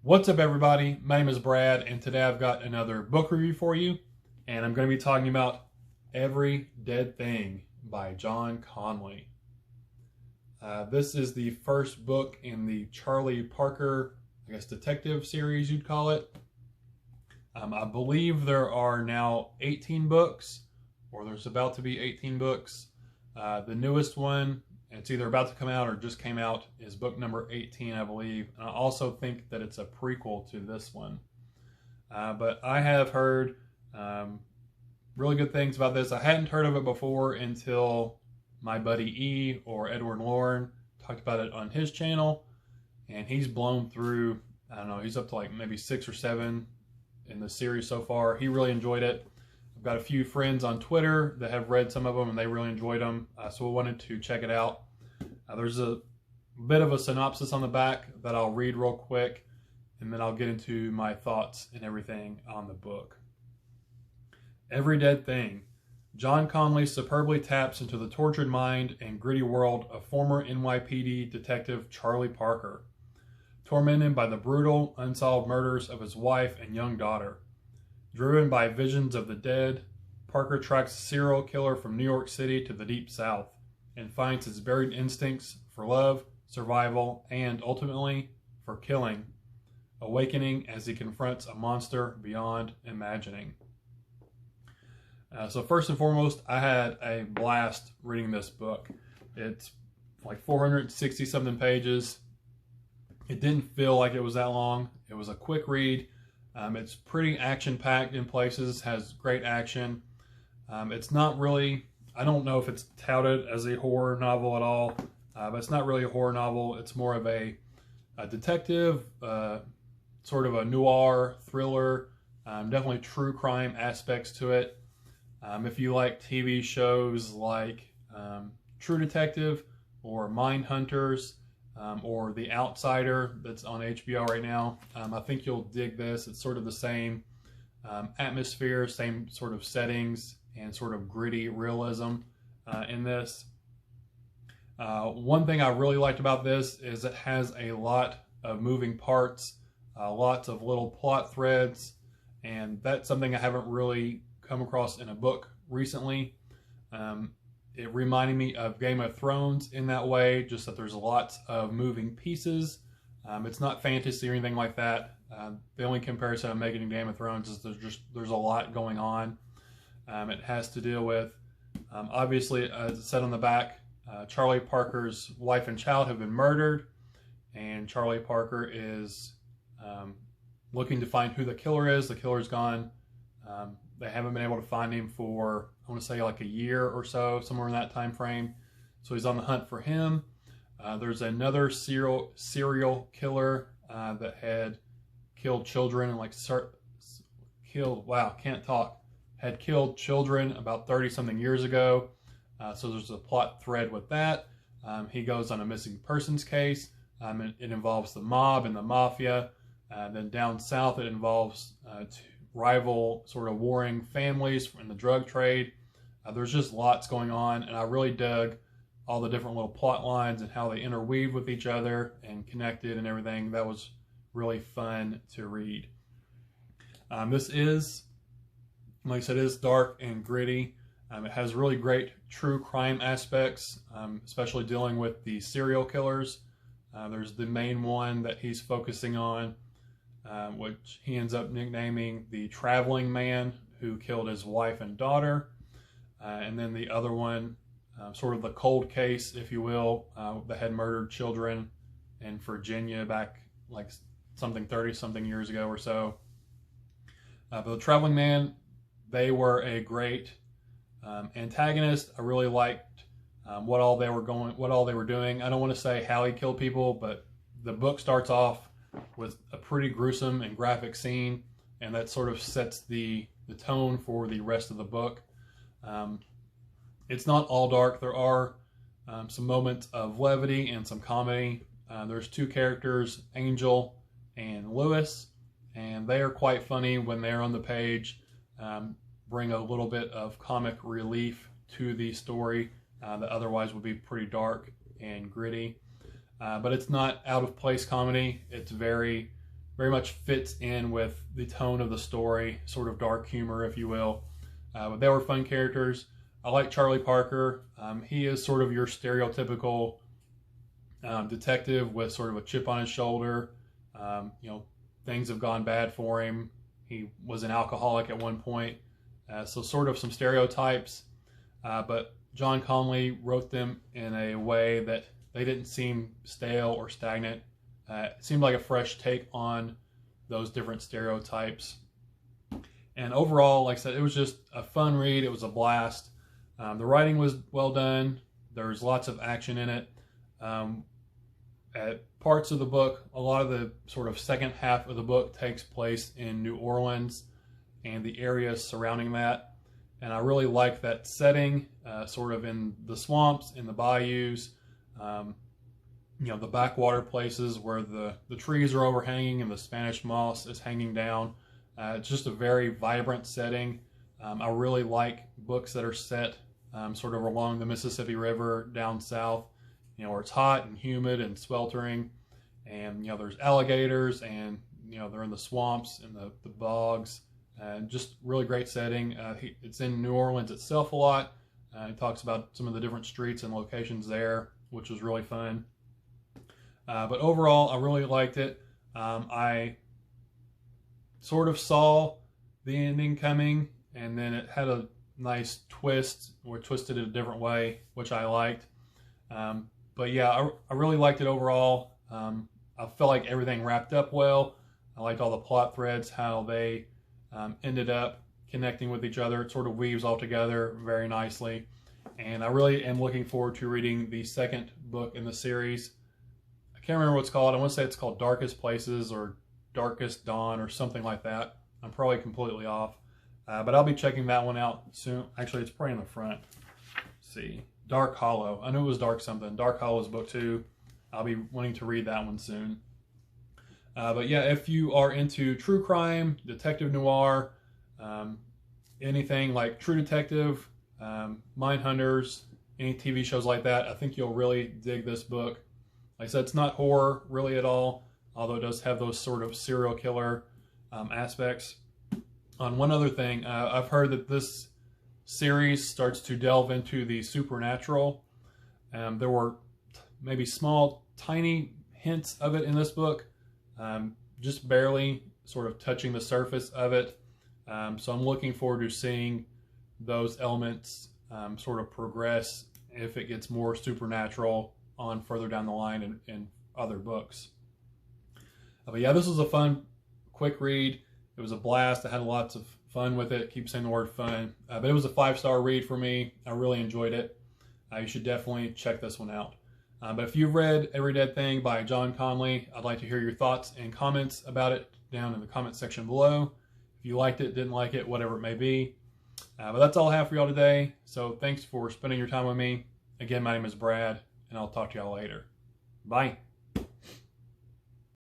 What's up, everybody? My name is Brad, and today I've got another book review for you, and I'm going to be talking about Every Dead Thing by John Connolly. This is the first book in the Charlie Parker, detective series, you'd call it. I believe there are now 18 books, or there's about to be 18 books. The newest one, it's either about to come out or just came out, is book number 18, I believe. And I also think that it's a prequel to this one. But I have heard really good things about this. I hadn't heard of it before until my buddy E, or Edward Lauren, talked about it on his channel. And he's blown through, I don't know, he's up to like maybe 6 or 7 in the series so far. He really enjoyed it. I've got a few friends on Twitter that have read some of them and they really enjoyed them, so we wanted to check it out. There's a bit of a synopsis on the back that I'll read real quick, and then I'll get into my thoughts and everything on the book. Every Dead Thing. John Connolly superbly taps into the tortured mind and gritty world of former NYPD detective Charlie Parker, tormented by the brutal, unsolved murders of his wife and young daughter. Driven by visions of the dead, Parker tracks a serial killer from New York City to the Deep South and finds his buried instincts for love, survival, and ultimately for killing, awakening as he confronts a monster beyond imagining. So first and foremost, I had a blast reading this book. It's like 460 something pages. It didn't feel like it was that long. It was a quick read. It's pretty action-packed in places, has great action. It's not really, I don't know if it's touted as a horror novel at all, but it's not really a horror novel. It's more of a detective, sort of a noir thriller, definitely true crime aspects to it. If you like TV shows like True Detective or Mindhunters, or The Outsider that's on HBO right now, I think you'll dig this. It's sort of the same atmosphere, same sort of settings, and sort of gritty realism in this. One thing I really liked about this is it has a lot of moving parts, lots of little plot threads, and that's something I haven't really come across in a book recently. It reminded me of Game of Thrones in that way, just that there's lots of moving pieces. It's not fantasy or anything like that. The only comparison I'm making to Game of Thrones is there's a lot going on. It has to deal with, obviously, as it said on the back, Charlie Parker's wife and child have been murdered, and Charlie Parker is looking to find who the killer is. The killer's gone. They haven't been able to find him for, I want to say, like a year or so, somewhere in that time frame. So he's on the hunt for him. There's another serial killer that had killed children and had killed children about 30 something years ago. So there's a plot thread with that. He goes on a missing persons case. It involves the mob and the mafia. Then down south it involves rival sort of warring families in the drug trade. There's just lots going on, and I really dug all the different little plot lines and how they interweave with each other and connected and everything. That was really fun to read. This is, like I said, it is dark and gritty. It has really great true crime aspects, especially dealing with the serial killers. There's the main one that he's focusing on, which he ends up nicknaming the Traveling Man, who killed his wife and daughter. And then the other one, sort of the cold case, if you will, that had murdered children in Virginia back like something 30 something years ago or so. But the Traveling Man, they were a great antagonist. I really liked what all they were doing. I don't want to say how he killed people, but the book starts off with a pretty gruesome and graphic scene, and that sort of sets the tone for the rest of the book. It's not all dark. There are some moments of levity and some comedy. There's 2 characters, Angel and Lewis, and they are quite funny when they're on the page, bring a little bit of comic relief to the story that otherwise would be pretty dark and gritty. But it's not out of place comedy. It's very very much fits in with the tone of the story, sort of dark humor, if you will. But they were fun characters. I like Charlie Parker. He is sort of your stereotypical detective with sort of a chip on his shoulder. Things have gone bad for him. He was an alcoholic at one point. So sort of some stereotypes. But John Connolly wrote them in a way that they didn't seem stale or stagnant. It seemed like a fresh take on those different stereotypes. And overall, like I said, it was just a fun read. It was a blast. The writing was well done. There's lots of action in it. At parts of the book, a lot of the sort of second half of the book takes place in New Orleans and the areas surrounding that. And I really like that setting, sort of in the swamps, in the bayous, the backwater places where the trees are overhanging and the Spanish moss is hanging down. It's just a very vibrant setting. I really like books that are set sort of along the Mississippi River down south, where it's hot and humid and sweltering, and there's alligators, and they're in the swamps and the bogs, and just really great setting. It's in New Orleans itself a lot. He talks about some of the different streets and locations there, which was really fun. But overall, I really liked it. I sort of saw the ending coming, and then it had a nice twist, or twisted it a different way, which I liked. But yeah, I really liked it overall. I felt like everything wrapped up well. I liked all the plot threads, how they ended up connecting with each other. It sort of weaves all together very nicely. And I really am looking forward to reading the second book in the series. I can't remember what it's called. I want to say it's called Darkest Places or Darkest Dawn or something like that. I'm probably completely off. But I'll be checking that one out soon. Actually, it's probably in the front. Let's see. Dark Hollow. I knew it was Dark something. Dark Hollow is book 2. I'll be wanting to read that one soon. But yeah, if you are into true crime, detective noir, anything like True Detective, Mindhunters, any TV shows like that, I think you'll really dig this book. Like I said, it's not horror really at all, although it does have those sort of serial killer aspects. On one other thing, I've heard that this series starts to delve into the supernatural. There were maybe small, tiny hints of it in this book, just barely sort of touching the surface of it. So I'm looking forward to seeing those elements sort of progress if it gets more supernatural on further down the line in other books. But yeah, this was a fun, quick read. It was a blast. I had lots of fun with it. Keep saying the word fun. But it was a 5-star read for me. I really enjoyed it. You should definitely check this one out. But if you've read Every Dead Thing by John Connolly, I'd like to hear your thoughts and comments about it down in the comment section below. If you liked it, didn't like it, whatever it may be. But that's all I have for y'all today. So thanks for spending your time with me. Again, my name is Brad, and I'll talk to y'all later. Bye.